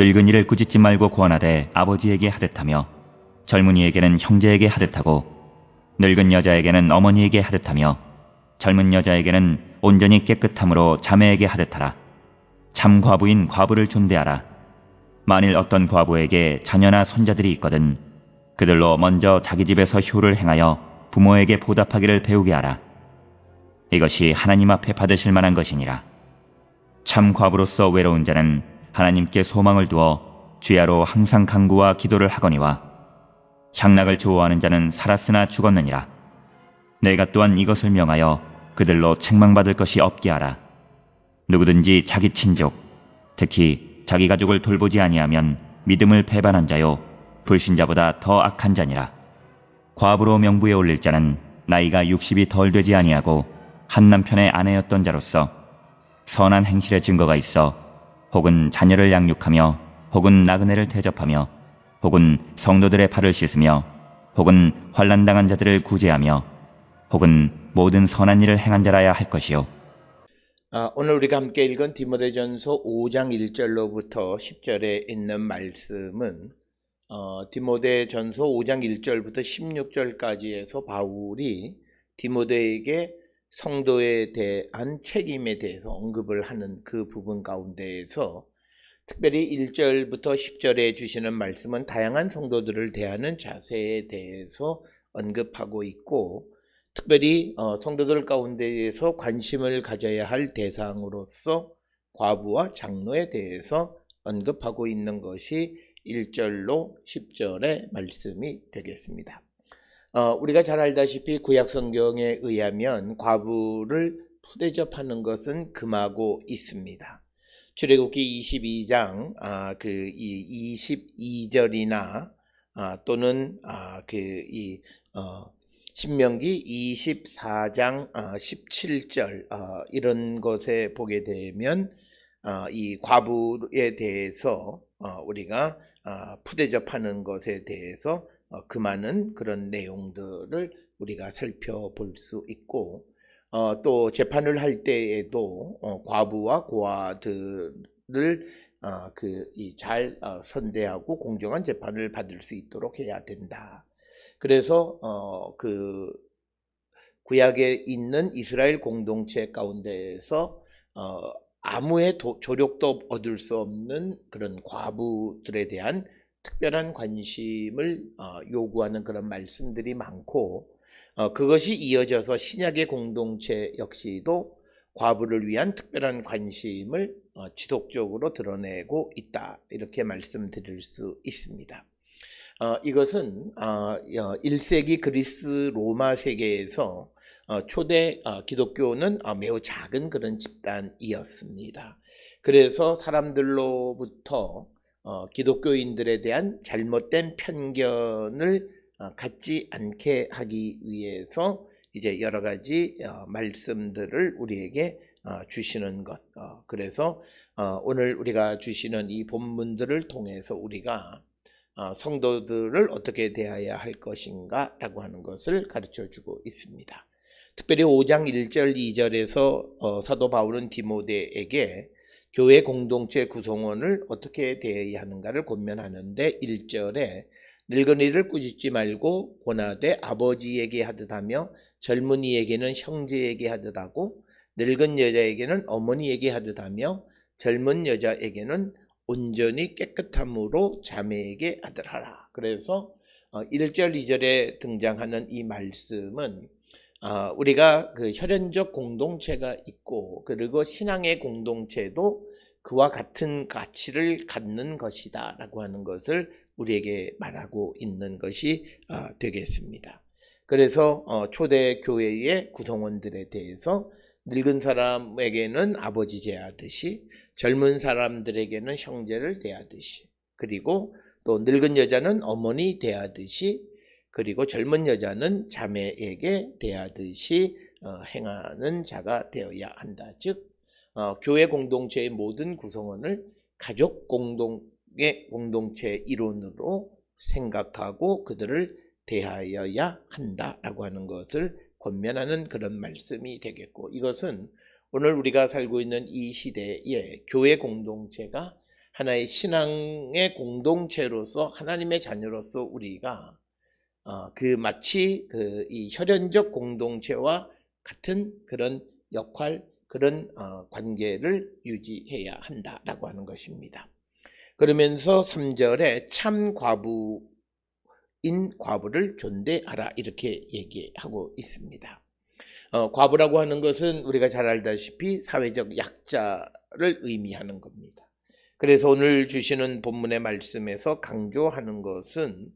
늙은이를 꾸짖지 말고 권하되 아버지에게 하듯하며 젊은이에게는 형제에게 하듯하고 늙은 여자에게는 어머니에게 하듯하며 젊은 여자에게는 온전히 깨끗함으로 자매에게 하듯하라. 참 과부인 과부를 존대하라. 만일 어떤 과부에게 자녀나 손자들이 있거든 그들로 먼저 자기 집에서 효를 행하여 부모에게 보답하기를 배우게 하라. 이것이 하나님 앞에 받으실 만한 것이니라. 참 과부로서 외로운 자는 하나님께 소망을 두어 주야로 항상 간구와 기도를 하거니와 향락을 좋아하는 자는 살았으나 죽었느니라. 내가 또한 이것을 명하여 그들로 책망받을 것이 없게 하라. 누구든지 자기 친족, 특히 자기 가족을 돌보지 아니하면 믿음을 배반한 자요 불신자보다 더 악한 자니라. 과부로 명부에 올릴 자는 나이가 60이 덜 되지 아니하고 한 남편의 아내였던 자로서 선한 행실의 증거가 있어 혹은 자녀를 양육하며 혹은 나그네를 대접하며 혹은 성도들의 발을 씻으며 혹은 환난당한 자들을 구제하며 혹은 모든 선한 일을 행한 자라야 할 것이요. 오늘 우리가 함께 읽은 디모데전서 5장 1절로부터 10절에 있는 말씀은 디모데전서 5장 1절부터 16절까지에서 바울이 디모데에게 성도에 대한 책임에 대해서 언급을 하는 그 부분 가운데에서 특별히 1절부터 10절에 주시는 말씀은 다양한 성도들을 대하는 자세에 대해서 언급하고 있고 특별히 성도들 가운데에서 관심을 가져야 할 대상으로서 과부와 장로에 대해서 언급하고 있는 것이 1절로 10절의 말씀이 되겠습니다. 우리가 잘 알다시피 구약성경에 의하면 과부를 푸대접하는 것은 금하고 있습니다. 출애굽기 22장 22절이나 또는 신명기 24장 17절 이런 것에 보게 되면 이 과부에 대해서 우리가 푸대접하는 것에 대해서 금하는 그런 내용들을 우리가 살펴볼 수 있고 또 재판을 할 때에도 과부와 고아들을 잘 선대하고 공정한 재판을 받을 수 있도록 해야 된다. 그래서 구약에 있는 이스라엘 공동체 가운데에서 아무의 조력도 얻을 수 없는 그런 과부들에 대한 특별한 관심을 요구하는 그런 말씀들이 많고 그것이 이어져서 신약의 공동체 역시도 과부를 위한 특별한 관심을 지속적으로 드러내고 있다. 이렇게 말씀드릴 수 있습니다. 이것은 1세기 그리스 로마 세계에서 초대 기독교는 매우 작은 그런 집단이었습니다. 그래서 사람들로부터 기독교인들에 대한 잘못된 편견을 갖지 않게 하기 위해서 이제 여러 가지 말씀들을 우리에게 주시는 것. 그래서 오늘 우리가 주시는 이 본문들을 통해서 우리가 성도들을 어떻게 대해야 할 것인가 라고 하는 것을 가르쳐 주고 있습니다. 특별히 5장 1절 2절에서 사도 바울은 디모데에게 교회 공동체 구성원을 어떻게 대해야 하는가를 권면하는데 1절에 늙은이를 꾸짖지 말고 권하되 아버지에게 하듯 하며 젊은이에게는 형제에게 하듯 하고 늙은 여자에게는 어머니에게 하듯 하며 젊은 여자에게는 온전히 깨끗함으로 자매에게 하듯 하라. 그래서 1절 2절에 등장하는 이 말씀은 우리가 그 혈연적 공동체가 있고 그리고 신앙의 공동체도 그와 같은 가치를 갖는 것이다 라고 하는 것을 우리에게 말하고 있는 것이 되겠습니다. 그래서 초대 교회의 구성원들에 대해서 늙은 사람에게는 아버지 대하듯이 젊은 사람들에게는 형제를 대하듯이 그리고 또 늙은 여자는 어머니 대하듯이 그리고 젊은 여자는 자매에게 대하듯이 행하는 자가 되어야 한다. 즉 교회 공동체의 모든 구성원을 가족 공동체 이론으로 생각하고 그들을 대하여야 한다라고 하는 것을 권면하는 그런 말씀이 되겠고 이것은 오늘 우리가 살고 있는 이 시대에 교회 공동체가 하나의 신앙의 공동체로서 하나님의 자녀로서 우리가 마치 이 혈연적 공동체와 같은 그런 역할, 그런 관계를 유지해야 한다라고 하는 것입니다. 그러면서 3절에 참 과부를 존대하라 이렇게 얘기하고 있습니다. 과부라고 하는 것은 우리가 잘 알다시피 사회적 약자를 의미하는 겁니다. 그래서 오늘 주시는 본문의 말씀에서 강조하는 것은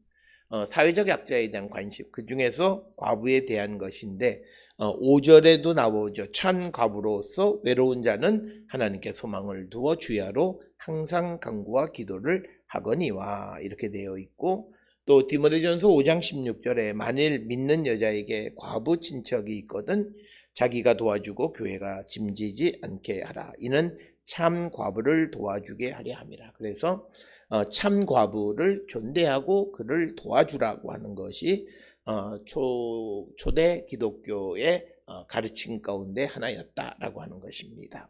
사회적 약자에 대한 관심, 그 중에서 과부에 대한 것인데 5절에도 나오죠. 참 과부로서 외로운 자는 하나님께 소망을 두어 주야로 항상 간구와 기도를 하거니와 이렇게 되어 있고, 또 디모데전서 5장 16절에 만일 믿는 여자에게 과부 친척이 있거든 자기가 도와주고 교회가 짐지지 않게 하라. 이는 참 과부를 도와주게 하려 함이라. 그래서 참 과부를 존대하고 그를 도와주라고 하는 것이 초대 기독교의 가르침 가운데 하나였다라고 하는 것입니다.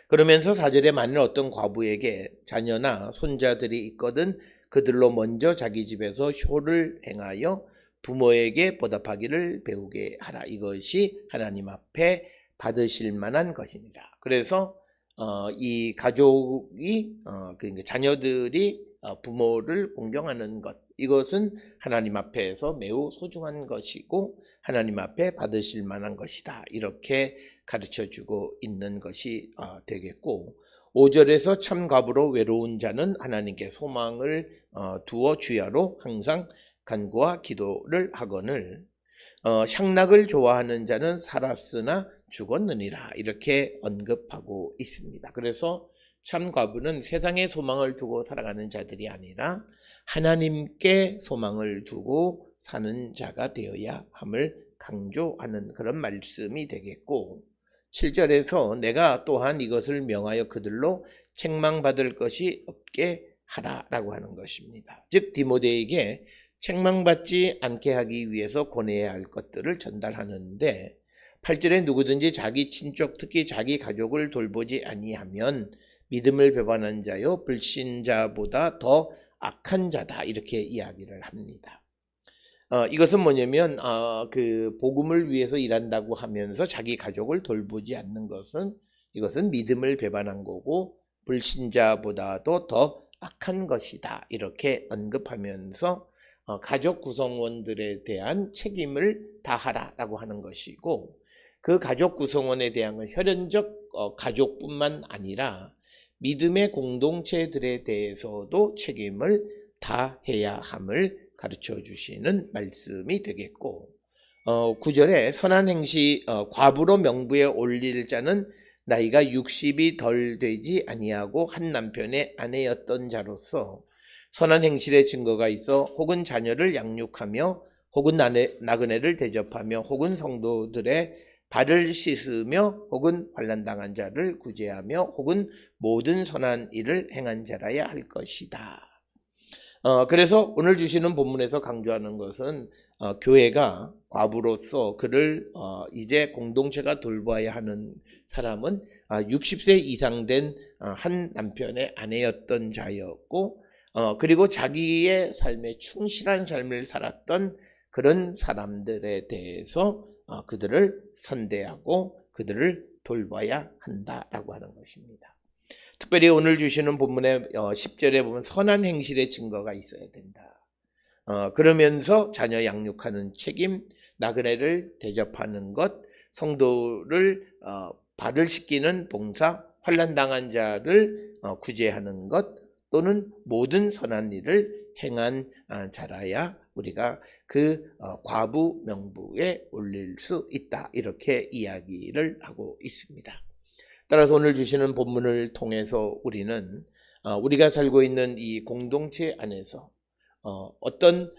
그러면서 4절에 만일 어떤 과부에게 자녀나 손자들이 있거든 그들로 먼저 자기 집에서 효를 행하여 부모에게 보답하기를 배우게 하라. 이것이 하나님 앞에 받으실 만한 것입니다. 그래서 이 가족이 그러니까 자녀들이 부모를 공경하는 것, 이것은 하나님 앞에서 매우 소중한 것이고 하나님 앞에 받으실 만한 것이다. 이렇게 가르쳐주고 있는 것이 되겠고, 5절에서 참 과부로 외로운 자는 하나님께 소망을 두어 주야로 항상 간구와 기도를 하거늘 향락을 좋아하는 자는 살았으나 죽었느니라 이렇게 언급하고 있습니다. 그래서 참 과부는 세상에 소망을 두고 살아가는 자들이 아니라 하나님께 소망을 두고 사는 자가 되어야 함을 강조하는 그런 말씀이 되겠고, 7절에서 내가 또한 이것을 명하여 그들로 책망받을 것이 없게 하라라고 하는 것입니다. 즉 디모데에게 책망받지 않게 하기 위해서 권해야 할 것들을 전달하는데, 8절에 누구든지 자기 친족 특히 자기 가족을 돌보지 아니하면 믿음을 배반한 자요 불신자보다 더 악한 자다 이렇게 이야기를 합니다. 이것은 뭐냐면 그 복음을 위해서 일한다고 하면서 자기 가족을 돌보지 않는 것은 이것은 믿음을 배반한 거고 불신자보다도 더 악한 것이다 이렇게 언급하면서 가족 구성원들에 대한 책임을 다하라라고 하는 것이고, 그 가족 구성원에 대한 혈연적 가족뿐만 아니라 믿음의 공동체들에 대해서도 책임을 다해야 함을 가르쳐 주시는 말씀이 되겠고, 9절에 선한 행시 과부로 명부에 올릴 자는 나이가 60이 덜 되지 아니하고 한 남편의 아내였던 자로서 선한 행실의 증거가 있어 혹은 자녀를 양육하며 혹은 나그네를 대접하며 혹은 성도들의 발을 씻으며 혹은 환난당한 자를 구제하며 혹은 모든 선한 일을 행한 자라야 할 것이다. 그래서 오늘 주시는 본문에서 강조하는 것은 교회가 과부로서 그를 이제 공동체가 돌봐야 하는 사람은 60세 이상 된 한 남편의 아내였던 자였고, 그리고 자기의 삶에 충실한 삶을 살았던 그런 사람들에 대해서 그들을 선대하고 그들을 돌봐야 한다라고 하는 것입니다. 특별히 오늘 주시는 본문의 10절에 보면 선한 행실의 증거가 있어야 된다. 그러면서 자녀 양육하는 책임, 나그네를 대접하는 것, 성도를 발을 씻기는 봉사, 환난당한 자를 구제하는 것, 또는 모든 선한 일을 행한 자라야 우리가 그 과부 명부에 올릴 수 있다. 이렇게 이야기를 하고 있습니다. 따라서 오늘 주시는 본문을 통해서 우리는 우리가 살고 있는 이 공동체 안에서 어떤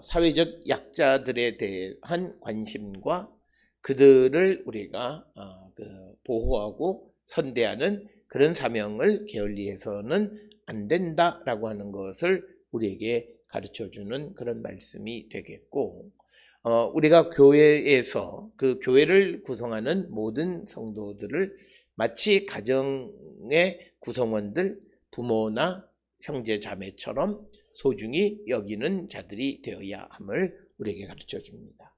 사회적 약자들에 대한 관심과 그들을 우리가 보호하고 선대하는 그런 사명을 게을리해서는 안 된다라고 하는 것을 우리에게 가르쳐주는 그런 말씀이 되겠고, 우리가 교회에서 그 교회를 구성하는 모든 성도들을 마치 가정의 구성원들, 부모나 형제 자매처럼 소중히 여기는 자들이 되어야 함을 우리에게 가르쳐 줍니다.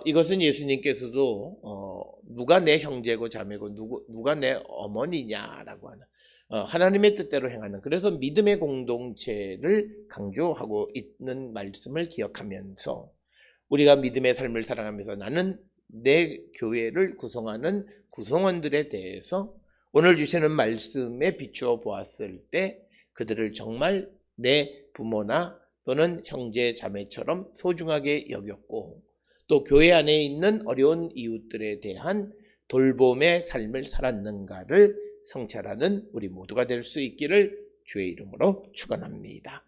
이것은 예수님께서도 누가 내 형제고 자매고 누가 내 어머니냐라고 하는 하나님의 뜻대로 행하는, 그래서 믿음의 공동체를 강조하고 있는 말씀을 기억하면서 우리가 믿음의 삶을 살아가면서 나는 내 교회를 구성하는 구성원들에 대해서 오늘 주시는 말씀에 비추어 보았을 때 그들을 정말 내 부모나 또는 형제 자매처럼 소중하게 여겼고, 또 교회 안에 있는 어려운 이웃들에 대한 돌봄의 삶을 살았는가를 성찰하는 우리 모두가 될 수 있기를 주의 이름으로 축원합니다.